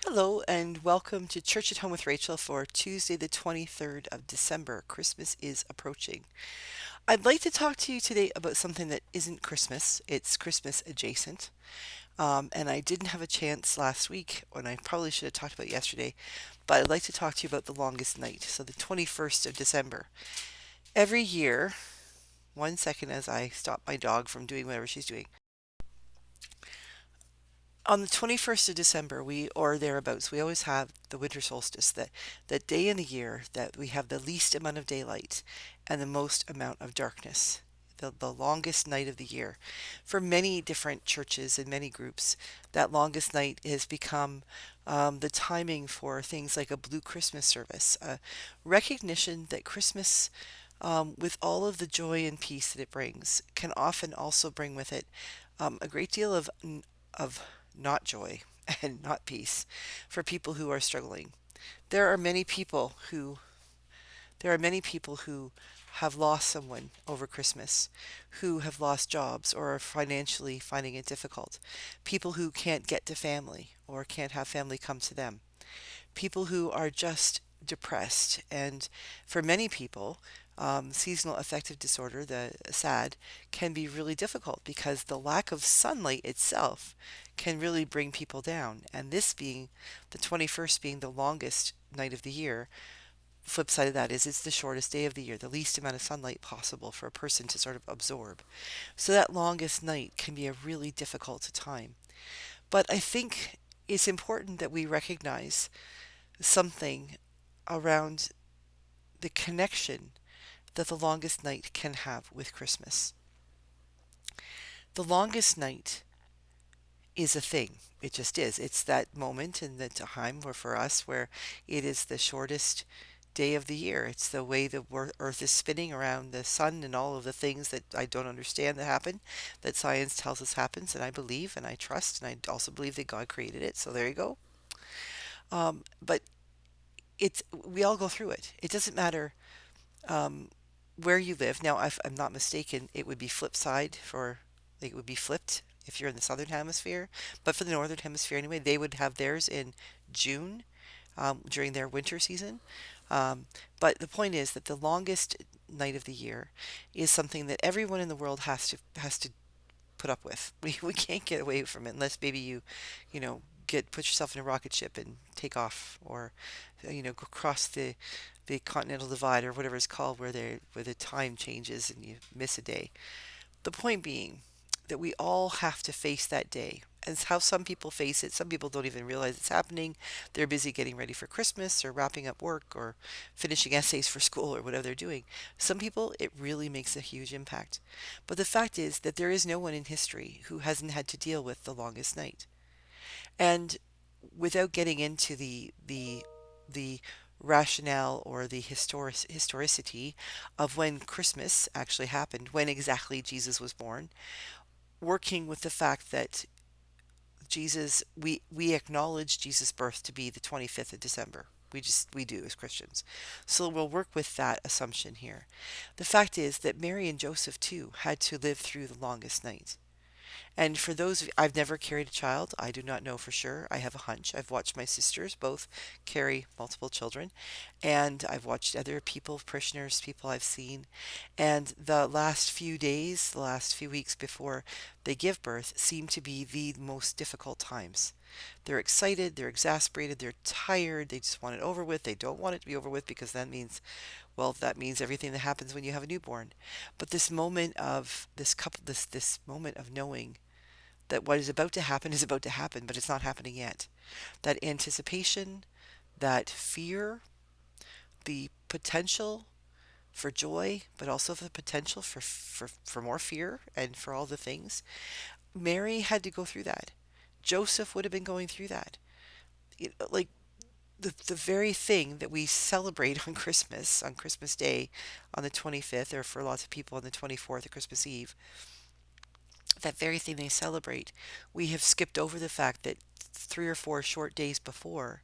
Hello, and welcome to Church at Home with Rachel for Tuesday, the 23rd of December. Christmas is approaching. I'd like to talk to you today about something that isn't Christmas, it's Christmas adjacent. And I didn't have a chance last week, and I probably should have talked about it yesterday, but I'd like to talk to you about the longest night, so the 21st of December. Every year, one second as I stop my dog from doing whatever she's doing. On the 21st of December, or thereabouts, we always have the winter solstice, that day in the year that we have the least amount of daylight and the most amount of darkness, the longest night of the year. For many different churches and many groups, that longest night has become the timing for things like a blue Christmas service, a recognition that Christmas, with all of the joy and peace that it brings, can often also bring with it a great deal of not joy and not peace for people who are struggling. There are many people who there are many people who have lost someone over Christmas, who have lost jobs or are financially finding it difficult. People who can't get to family or can't have family come to them. People who are just depressed. And for many people, seasonal affective disorder, the SAD, can be really difficult because the lack of sunlight itself can really bring people down. And this being the 21st being the longest night of the year, flip side of that is it's the shortest day of the year, the least amount of sunlight possible for a person to sort of absorb. So that longest night can be a really difficult time. But I think it's important that we recognize something around the connection that the longest night can have with Christmas. The longest night is a thing. It just is. It's that moment and the time where for us where it is the shortest day of the year. It's the way the earth is spinning around the sun and all of the things that I don't understand that happen, that science tells us happens, and I believe and I trust and I also believe that God created it. So there you go. But it's we all go through it. It doesn't matter um, where you live. Now, if I'm not mistaken, it would be flip side for, like, it would be flipped if you're in the southern hemisphere. But for the northern hemisphere anyway, they would have theirs in June during their winter season. But the point is that the longest night of the year is something that everyone in the world has to put up with. We can't get away from it unless maybe you know, get put yourself in a rocket ship and take off, or go across the continental divide or whatever it's called, where the time changes and you miss a day. The point being that we all have to face that day. As how some people face it, some people don't even realize it's happening. They're busy getting ready for Christmas or wrapping up work or finishing essays for school or whatever they're doing. Some people, it really makes a huge impact. But the fact is that there is no one in history who hasn't had to deal with the longest night. And without getting into the rationale or the historicity of when Christmas actually happened, when exactly Jesus was born, working with the fact that we acknowledge Jesus' birth to be the 25th of December. We do as Christians. So we'll work with that assumption here. The fact is that Mary and Joseph too had to live through the longest night. And for those, I've never carried a child. I do not know for sure. I have a hunch. I've watched my sisters both carry multiple children, and I've watched other people, parishioners, people I've seen. And the last few days, the last few weeks before they give birth seem to be the most difficult times. They're excited, they're exasperated, they're tired, they just want it over with. They don't want it to be over with because that means, well, that means everything that happens when you have a newborn. But this moment of this moment of knowing that what is about to happen is about to happen, but it's not happening yet. That anticipation, that fear, the potential for joy, but also the potential for more fear and for all the things. Mary had to go through that. Joseph would have been going through that. Like the very thing that we celebrate on Christmas Day, on the 25th, or for lots of people on the 24th, or Christmas Eve, that very thing they celebrate, we have skipped over the fact that 3 or 4 short days before,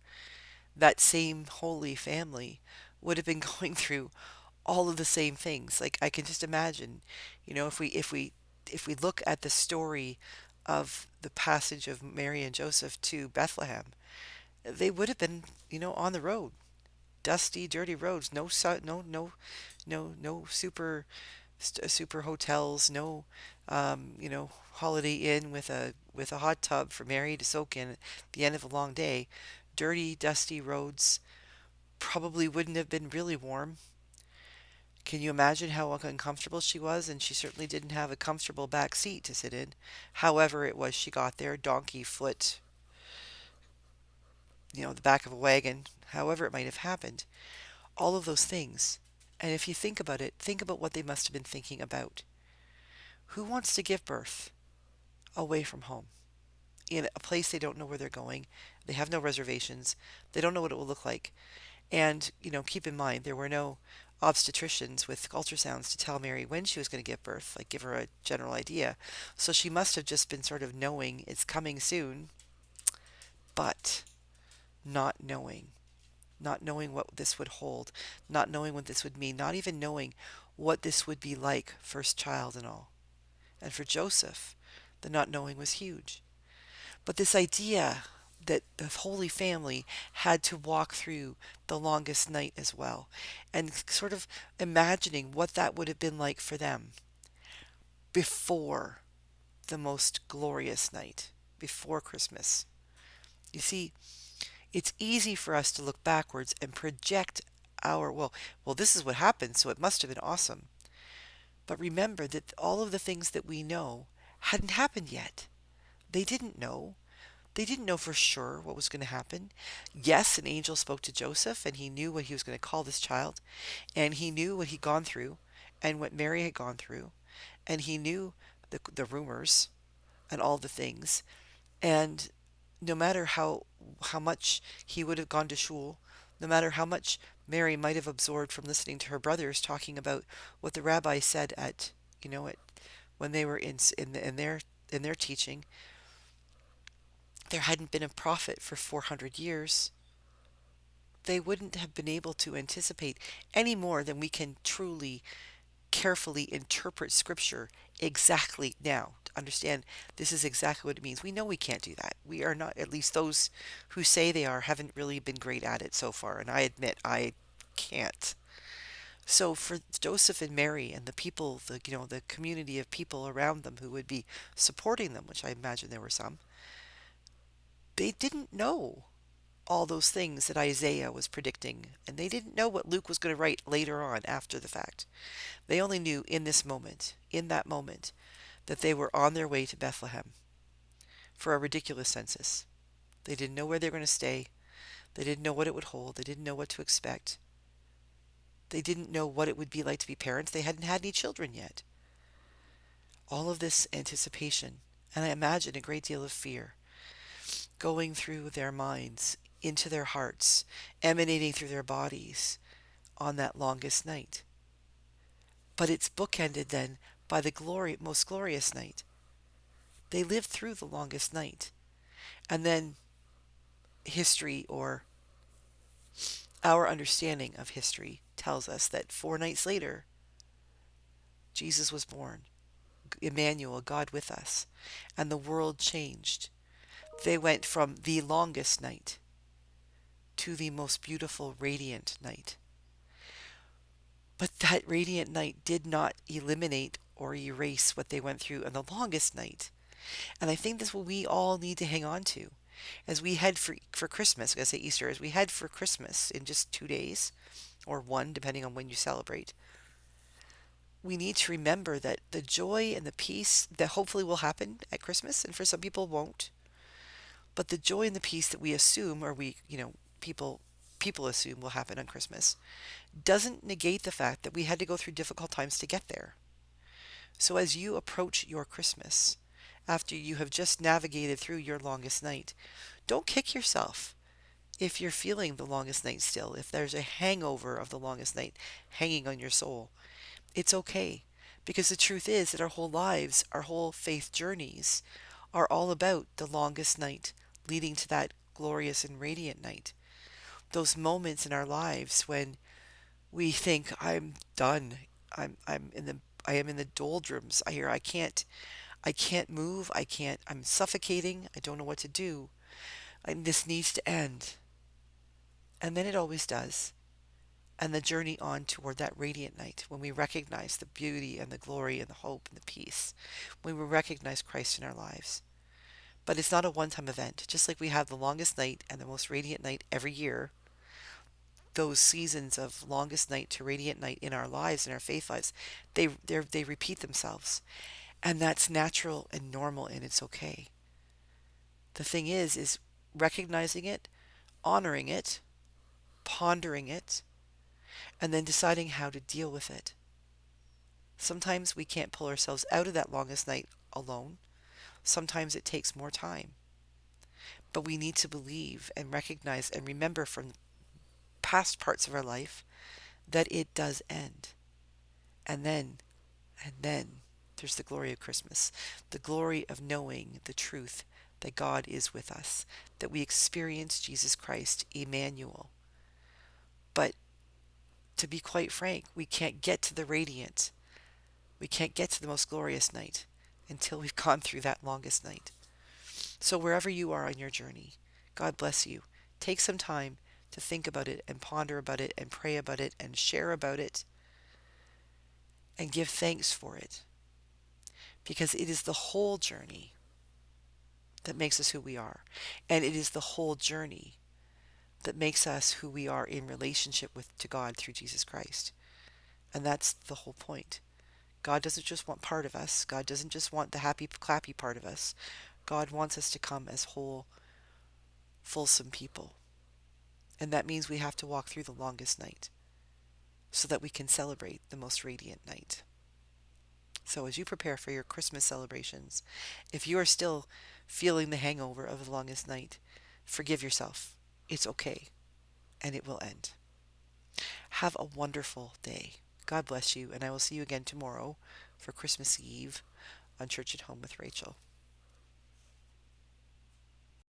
that same holy family would have been going through all of the same things. Like, I can just imagine, if we look at the story of the passage of Mary and Joseph to Bethlehem, They would have been, on the road, dusty, dirty roads, no super hotels, no, Holiday Inn with a hot tub for Mary to soak in at the end of a long day. Dirty, dusty roads probably wouldn't have been really warm. Can you imagine how uncomfortable she was? And she certainly didn't have a comfortable back seat to sit in. However, it was she got there, donkey foot, the back of a wagon, however it might have happened. All of those things. And if you think about it, think about what they must have been thinking about. Who wants to give birth away from home in a place they don't know where they're going? They have no reservations. They don't know what it will look like. And, keep in mind, there were no obstetricians with ultrasounds to tell Mary when she was going to give birth, like give her a general idea. So she must have just been sort of knowing it's coming soon, but not knowing. Not knowing what this would hold, not knowing what this would mean, not even knowing what this would be like, first child and all. And for Joseph, the not knowing was huge. But this idea that the Holy Family had to walk through the longest night as well, and sort of imagining what that would have been like for them before the most glorious night, before Christmas. You see, it's easy for us to look backwards and project well, this is what happened, so it must have been awesome. But remember that all of the things that we know hadn't happened yet. They didn't know. They didn't know for sure what was going to happen. Yes, an angel spoke to Joseph, and he knew what he was going to call this child, and he knew what he'd gone through, and what Mary had gone through, and he knew the rumors and all the things. And no matter how much he would have gone to shul, no matter how much Mary might have absorbed from listening to her brothers talking about what the rabbi said at when they were in their teaching, there hadn't been a prophet for 400 years. They wouldn't have been able to anticipate any more than we can truly carefully interpret scripture exactly now. Understand, this is exactly what it means. We know we can't do that. We are not, at least those who say they are, haven't really been great at it so far. And I admit I can't. So for Joseph and Mary and the people, the community of people around them who would be supporting them, which I imagine there were some, they didn't know all those things that Isaiah was predicting, and they didn't know what Luke was going to write later on after the fact. They only knew in this moment, in that moment, that they were on their way to Bethlehem for a ridiculous census. They didn't know where they were going to stay. They didn't know what it would hold. They didn't know what to expect. They didn't know what it would be like to be parents. They hadn't had any children yet. All of this anticipation, and I imagine a great deal of fear, going through their minds, into their hearts, emanating through their bodies on that longest night. But it's bookended then by the most glorious night. They lived through the longest night. And then history, or our understanding of history, tells us that 4 nights later, Jesus was born. Emmanuel, God with us. And the world changed. They went from the longest night to the most beautiful, radiant night. But that radiant night did not eliminate or erase what they went through on the longest night. And I think that's what we all need to hang on to as we head for Christmas. I gotta say Easter, as we head for Christmas in just 2 days, or one, depending on when you celebrate. We need to remember that the joy and the peace that hopefully will happen at Christmas, and for some people won't, but the joy and the peace that we assume, or people assume will happen on Christmas, doesn't negate the fact that we had to go through difficult times to get there. So as you approach your Christmas, after you have just navigated through your longest night, don't kick yourself if you're feeling the longest night still, if there's a hangover of the longest night hanging on your soul. It's okay, because the truth is that our whole lives, our whole faith journeys, are all about the longest night leading to that glorious and radiant night. Those moments in our lives when we think, I'm done. I am in the doldrums. I can't move. I'm suffocating. I don't know what to do. This needs to end. And then it always does. And the journey on toward that radiant night, when we recognize the beauty and the glory and the hope and the peace, when we recognize Christ in our lives. But it's not a one-time event. Just like we have the longest night and the most radiant night every year, those seasons of longest night to radiant night in our lives, in our faith lives, they repeat themselves. And that's natural and normal, and it's okay. The thing is recognizing it, honoring it, pondering it, and then deciding how to deal with it. Sometimes we can't pull ourselves out of that longest night alone. Sometimes it takes more time. But we need to believe and recognize and remember from past parts of our life that it does end. And then there's the glory of Christmas, the glory of knowing the truth that God is with us, that we experience Jesus Christ, Emmanuel. But to be quite frank, we can't get to the radiant, we can't get to the most glorious night until we've gone through that longest night. So wherever you are on your journey, God bless you. Take some time to think about it and ponder about it and pray about it and share about it and give thanks for it, because it is the whole journey that makes us who we are. And it is the whole journey that makes us who we are in relationship with to God through Jesus Christ. And that's the whole point. God doesn't just want part of us. God doesn't just want the happy clappy part of us. God wants us to come as whole, fulsome people. And that means we have to walk through the longest night so that we can celebrate the most radiant night. So as you prepare for your Christmas celebrations, if you are still feeling the hangover of the longest night, forgive yourself. It's okay, and it will end. Have a wonderful day. God bless you, and I will see you again tomorrow for Christmas Eve on Church at Home with Rachel.